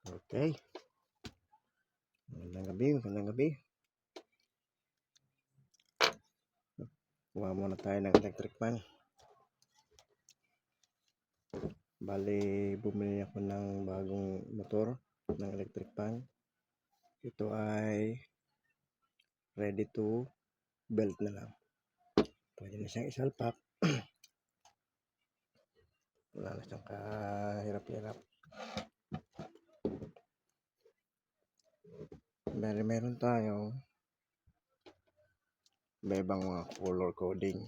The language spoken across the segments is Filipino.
Okay. Magandang gabi. Kuha muna tayo ng electric fan. Bali, bumili ako ng bagong motor ng electric fan. Ito ay ready to belt na lang. Pwede na siyang isalpak. Wala na siyang kahirap-hirap. Meron tayong ibang mga color coding.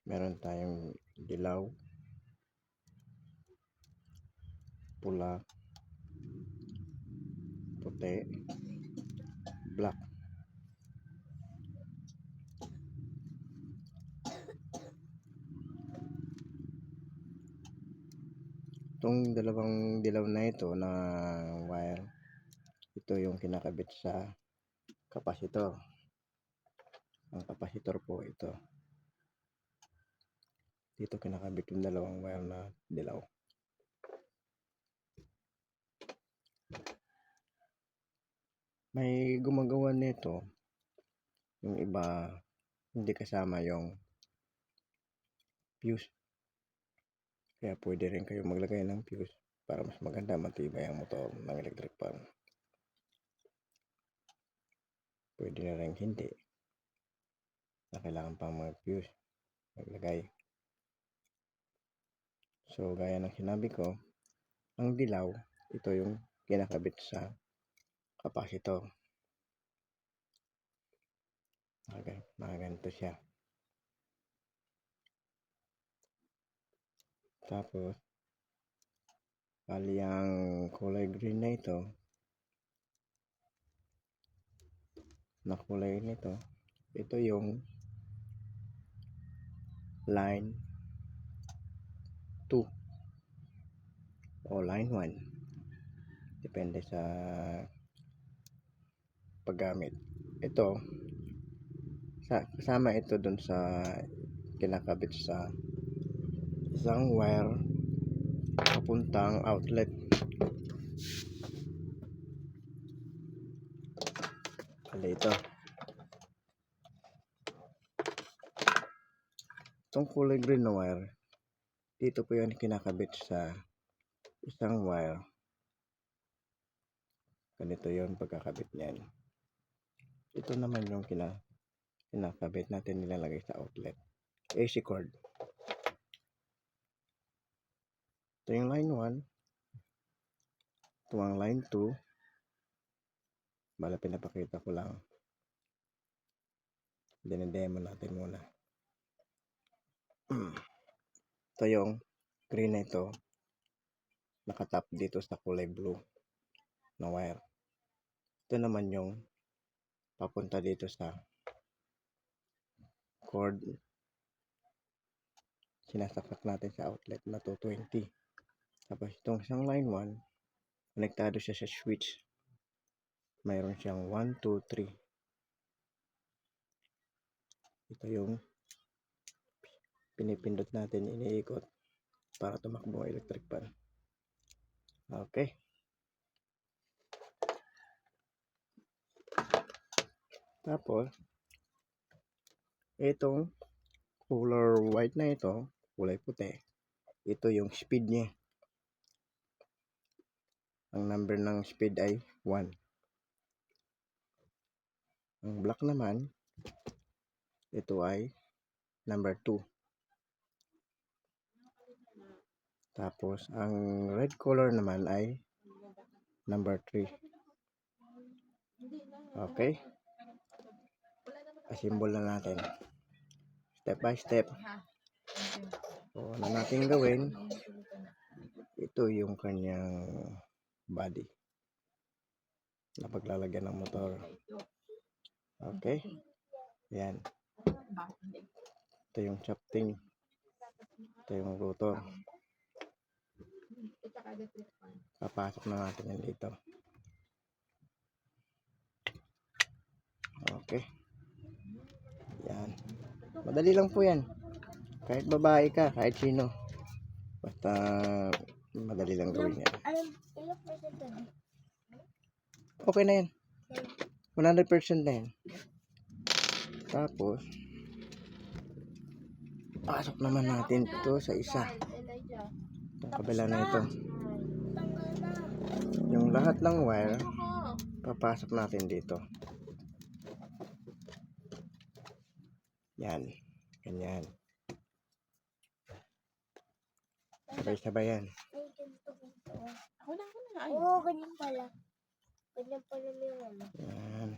Meron tayong dilaw, pula, puti, black. Itong dalawang dilaw na ito na wire, ito yung kinakabit sa kapasitor. Ang kapasitor po ito. Dito kinakabit yung dalawang wire na dilaw. May gumagawa nito, yung iba hindi kasama yung fuse. Kaya pwede rin kayo maglagay ng fuse para mas maganda, matibay ang motor ng electric fan. Pwede na rin hindi na kailangan pang mag-fuse, maglagay. So gaya ng sinabi ko, ang dilaw, ito yung kinakabit sa kapasitor. Ganito siya. Tapos bali ang kulay green na ito, na kulay nito, ito yung line 2 o line 1, depende sa paggamit. Ito kasama ito dun sa kinakabit sa isang wire papuntang outlet. Ito, itong kulay green na wire, dito po yan kinakabit sa isang wire. Ganito yon pagkakabit niyan. Ito naman yung kinakabit natin, nilalagay sa outlet. AC cord. Ito yung line 1. Ito ang line 2. Bala pinapakita ko lang. Dinedemo natin muna. Ito yung green na ito. Nakatap dito sa kulay blue na wire. Ito naman yung papunta dito sa cord. Sinasapat natin sa outlet na 220. Tapos itong isang line 1, konektado siya sa switch. Mayroon siyang 1, 2, 3. Ito yung pinipindot natin, iniikot para tumakbo ang electric fan. Okay. Tapos itong color white na ito, kulay puti, ito yung speed niya. Ang number ng speed ay 1. Ang black naman, ito ay number 2. Tapos ang red color naman ay number 3. Okay? Asimbol na natin step by step. So ano natin gawin, ito yung kanyang body na paglalagyan ng motor. Okay? Yan. Ito yung shafting. Ito yung rotor. Papasok na natin yan dito. Okay. Yan. Madali lang po yan. Kahit babae ka, kahit sino. Basta madali lang gawin yan. Ilang percent na? Okay na yan. 100% na yan. Tapos, pasok naman natin ito sa isa. Itong kabila na ito. Yung lahat ng wire, papasok natin dito. Yan. Ganyan. Sabay-sabay yan. Ay, ganito. Ako na. Oo, ganyan pala. Ganyan pala yung ano. Yan.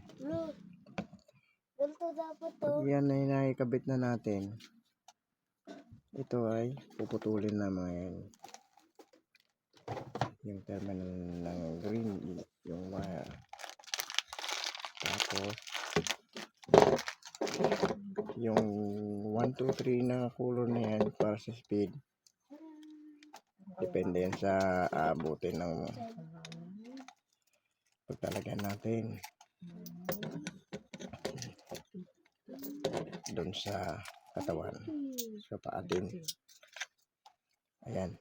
Ganito dapat to. Pag yan ay nakikabit na natin, ito ay puputulin naman yung terminal ng green, yung wire. Tapos, yung 1, 2, 3 na color na yan para sa speed. Depende yan sa abutin ng pagtalagyan natin doon sa katawan, sa paatin. Ayan.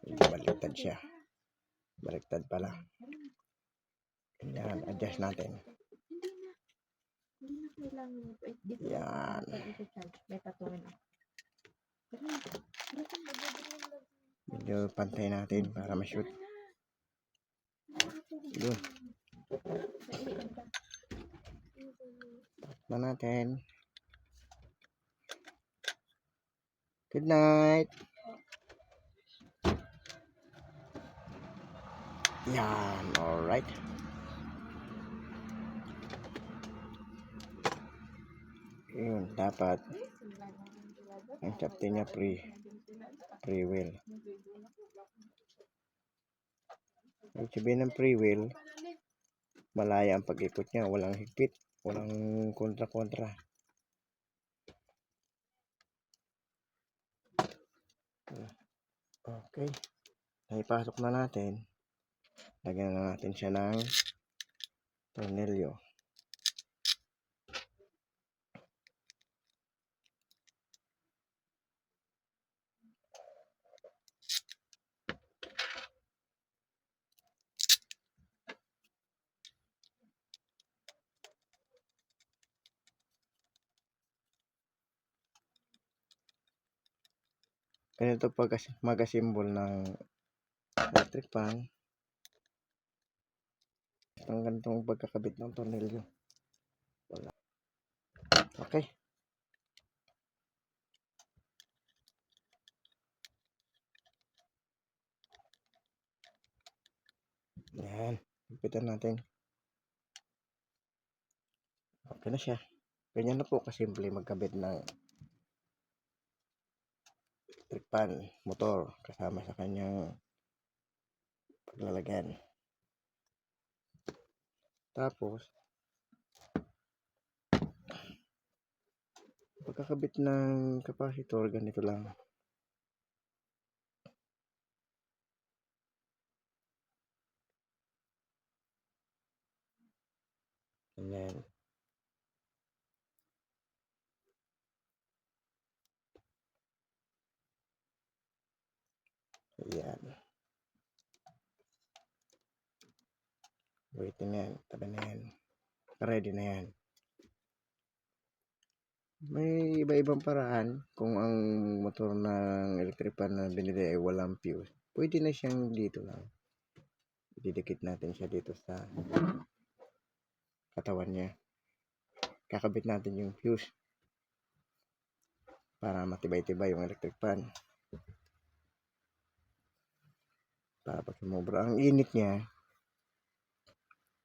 Baliktad siya. Baliktad pala. Ayan, adjust natin. Yan. Medyo pantay natin para ma-shoot. Yun. Tapos na natin. Good night. Yan. Alright. Yun. Dapat ang chapter niya free wheel. Ang sabihin ng free wheel, malaya ang pag-ikot niya. Walang higpit. Walang kontra-kontra. Okay. Naipasok na natin. Lagyan na natin siya ng tornilyo. Ganito pag mag-assemble ng electric fan. Ang ganitong pagkakabit ng tornilyo. Wala. Okay. Yan. Ipitan natin. Okay na siya. Ganyan na po kasimple magkabit ng electric fan, motor, kasama sa kanyang paglalagyan. Tapos, pagkakabit ng capacitor, ganito lang. Ganyan. Ayan. Wait na yan. Tabi na yan. Ready na yan. May iba-ibang paraan kung ang motor ng electric fan na binili ay walang fuse. Pwede na siyang dito lang. Didikit natin siya dito sa katawan niya. Kakabit natin yung fuse para matibay-tibay yung electric fan. Para pag sumobra ang init niya,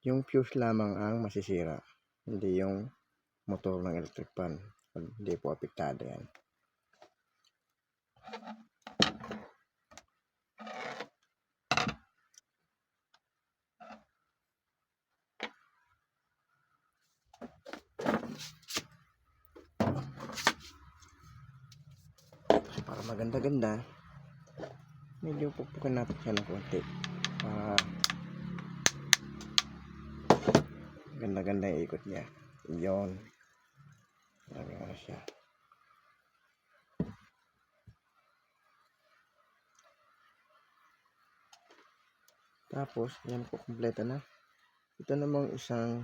yung fuse lamang ang masisira, hindi yung motor ng electric fan. Hindi po apektado yan. Para maganda-ganda, medyo pupukin natin siya ng konti para ganda-ganda yung ikot niya. Yun. siya. Tapos, yan po, kumpleto na. Ito namang isang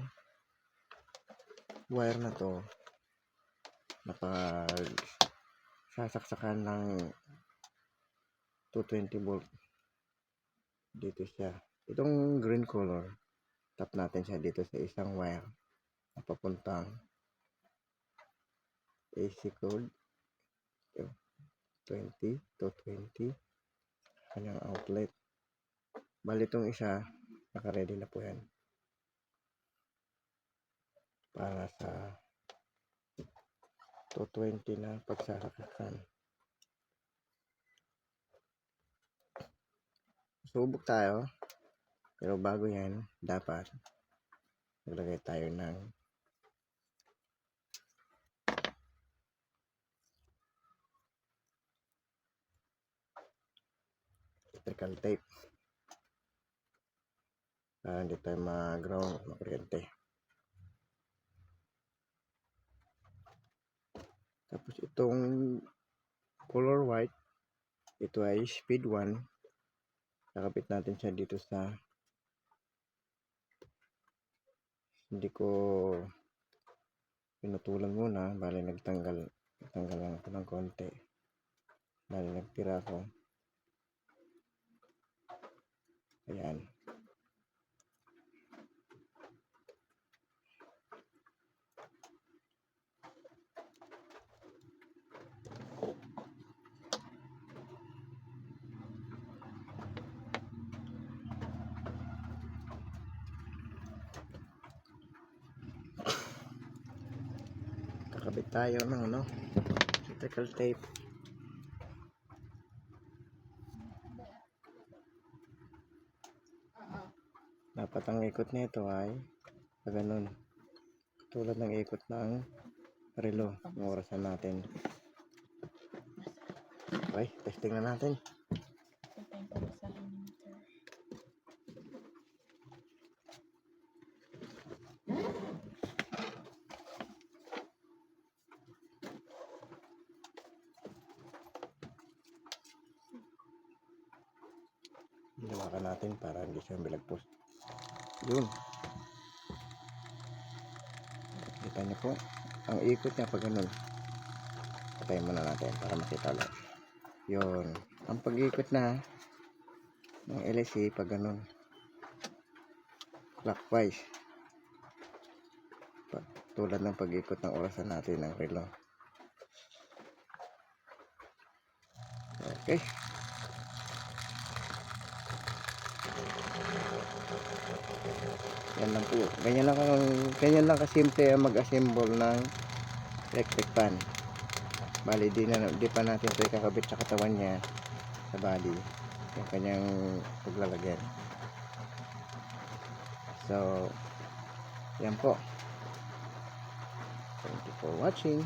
wire na to, sasaksakan ng 220 volt. Dito siya. Itong green color, tap natin siya dito sa isang wire na papuntang AC code 20 to 20 kanyang outlet. Bali itong isa, naka-ready na po yan para sa 220 na pagsasaksakan. Subok tayo, pero bago yan, dapat maglagay tayo ng electrical tape para hindi tayo mag-ground makuryente. Tapos itong color white, ito ay speed 1. Nakapit natin siya dito sa, hindi ko pinutulan muna, bali nagtanggal lang ako ng konti, bali nagtira ko. Ayan. Kakabit tayo ng electrical tape. Dapat ang ikot nito ay ganun, tulad ng ikot ng relo, ng orasan natin. Okay, testing na natin. Hinawakan natin para hindi siya bilagpos. Yun. Kita niyo po, ang ikot niya pag ganun. Patayin muna natin para makita lang. Yun. Ang pag-ikot na ng LSC pag ganun. Clockwise. Tulad ng pag-ikot ng orasan natin ng relo. Okay. Yan lang po. Ganyan lang kasimple ang mag-assemble ng electric fan. Bali, di pa natin ito ikakabit sa katawan niya, sa body, yung kanyang paglalagyan. So, yan po. Thank you for watching.